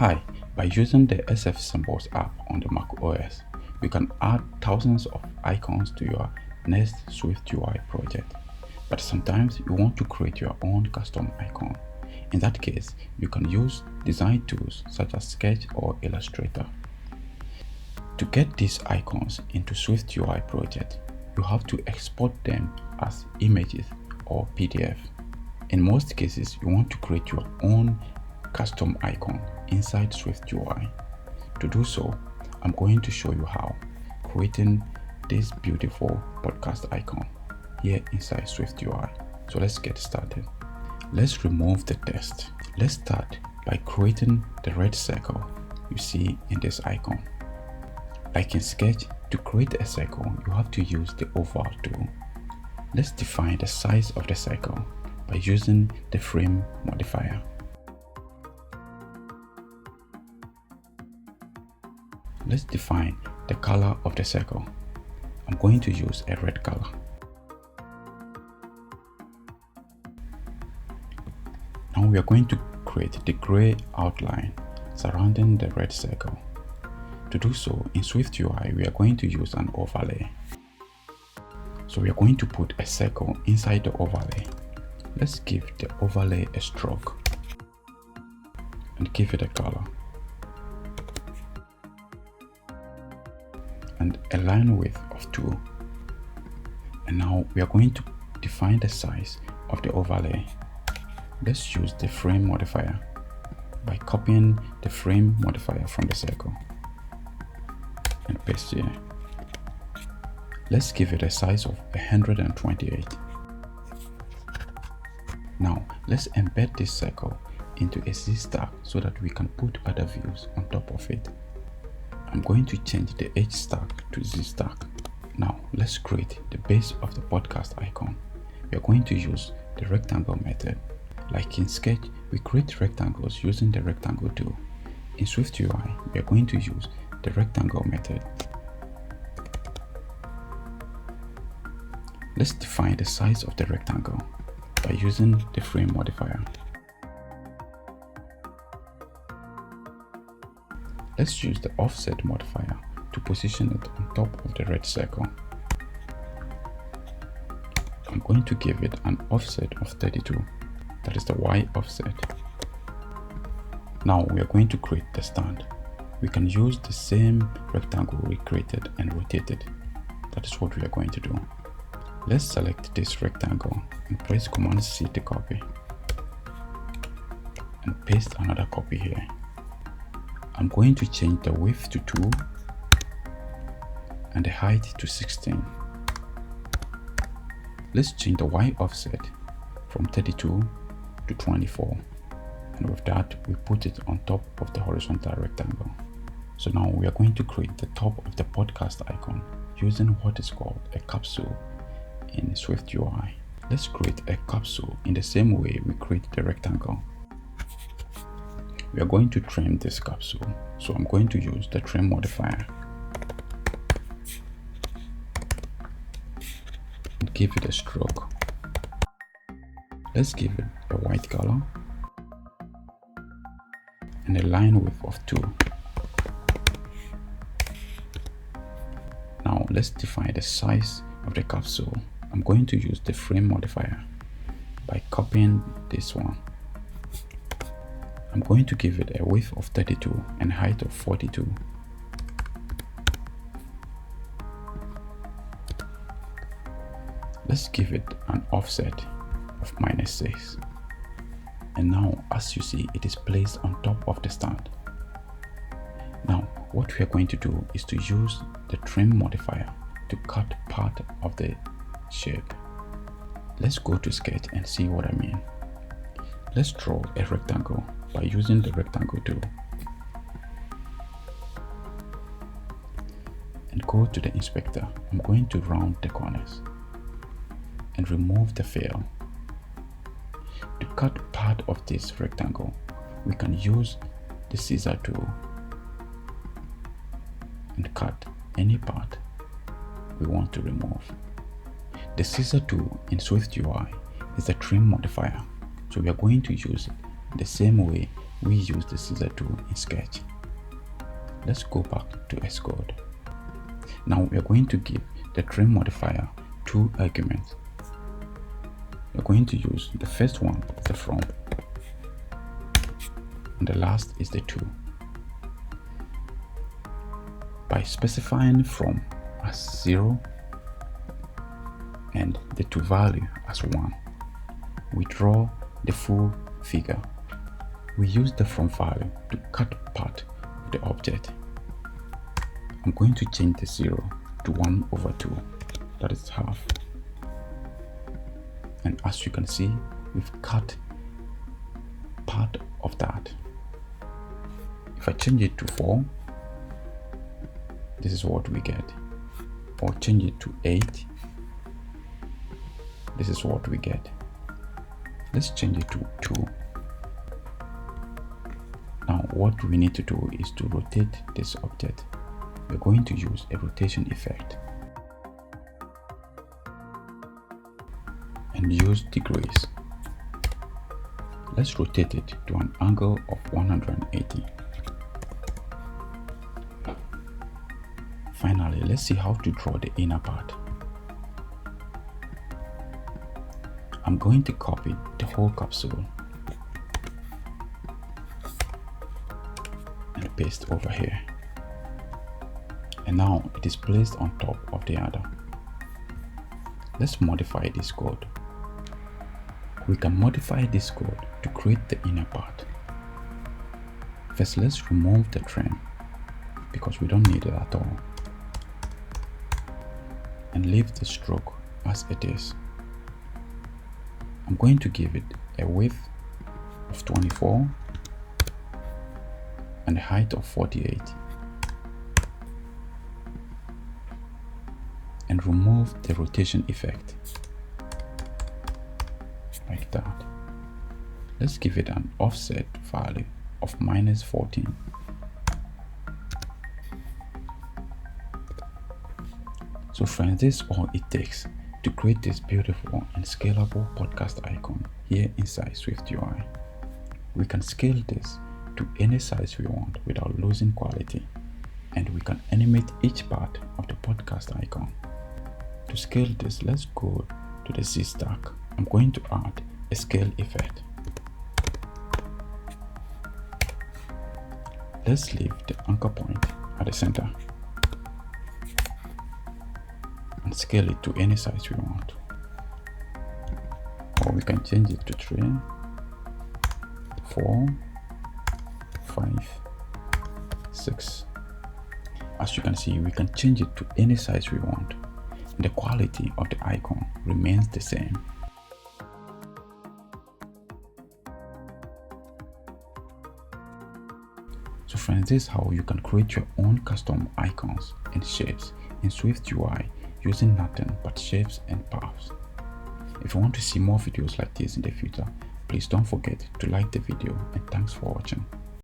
Hi, by using the SF Symbols app on the Mac OS, you can add thousands of icons to your next SwiftUI project. But sometimes you want to create your own custom icon. In that case, you can use design tools such as Sketch or Illustrator. To get these icons into SwiftUI project, you have to export them as images or PDF. In most cases, you want to create your own custom icon inside SwiftUI. To do so, I'm going to show you how creating this beautiful podcast icon here inside SwiftUI. So let's get started. Let's remove the text. Let's start by creating the red circle you see in this icon. Like in Sketch, to create a circle, you have to use the oval tool. Let's define the size of the circle by using the frame modifier. Let's define the color of the circle. I'm going to use a red color. Now we are going to create the gray outline surrounding the red circle. To do so, in SwiftUI, we are going to use an overlay. So we are going to put a circle inside the overlay. Let's give the overlay a stroke and give it a color and a line width of 2. And now we are going to define the size of the overlay. Let's use the frame modifier by copying the frame modifier from the circle and paste here. Let's give it a size of 128. Now let's embed this circle into a Z-stack so that we can put other views on top of it. I'm going to change the H stack to Z stack. Now let's create the base of the podcast icon. We are going to use the rectangle method. Like in Sketch, we create rectangles using the rectangle tool. In SwiftUI, we are going to use the rectangle method. Let's define the size of the rectangle by using the frame modifier. Let's use the offset modifier to position it on top of the red circle. I'm going to give it an offset of 32. That is the Y offset. Now we are going to create the stand. We can use the same rectangle we created and rotate it. That is what we are going to do. Let's select this rectangle and press Command C to copy and paste another copy here. I'm going to change the width to 2 and the height to 16. Let's change the Y offset from 32 to 24. And with that, we put it on top of the horizontal rectangle. So now we are going to create the top of the podcast icon using what is called a capsule in SwiftUI. Let's create a capsule in the same way we create the rectangle. We are going to trim this capsule, so I'm going to use the trim modifier and give it a stroke. Let's give it a white color and a line width of 2. Now let's define the size of the capsule. I'm going to use the frame modifier by copying this one. I'm going to give it a width of 32 and height of 42. Let's give it an offset of -6. And now, as you see, it is placed on top of the stand. Now, what we are going to do is to use the trim modifier to cut part of the shape. Let's go to Sketch and see what I mean. Let's draw a rectangle by using the rectangle tool. And go to the inspector. I'm going to round the corners and remove the fill. To cut part of this rectangle, we can use the scissor tool and cut any part we want to remove. The scissor tool in SwiftUI is a trim modifier, so we are going to use it the same way we use the scissor tool in Sketch. Let's go back to Xcode. Now we are going to give the trim modifier 2 arguments. We're going to use the first one, the from, and the last is the to. By specifying from as 0 and the to value as 1, we draw the full figure. We use the from value to cut part of the object. I'm going to change the 0 to 1/2, that is half. And as you can see, we've cut part of that. If I change it to 4, this is what we get. Or change it to 8, this is what we get. Let's change it to 2. Now what we need to do is to rotate this object. We're going to use a rotation effect and use degrees. Let's rotate it to an angle of 180. Finally, let's see how to draw the inner part. I'm going to copy the whole capsule and paste over here. And now it is placed on top of the other. Let's modify this code. We can modify this code to create the inner part. First, let's remove the trim because we don't need it at all, and leave the stroke as it is. I'm going to give it a width of 24 and a height of 48, and remove the rotation effect like that. Let's give it an offset value of -14. So friends, this is all it takes to create this beautiful and scalable podcast icon here inside SwiftUI. We can scale this to any size we want without losing quality, and we can animate each part of the podcast icon. To scale this, let's go to the Z stack. I'm going to add a scale effect. Let's leave the anchor point at the center and scale it to any size we want. Or we can change it to 3, 4, 5, 6. As you can see, we can change it to any size we want, and the quality of the icon remains the same. So friends, this is how you can create your own custom icons and shapes in SwiftUI using nothing but shapes and paths. If you want to see more videos like this in the future, please don't forget to like the video, and thanks for watching.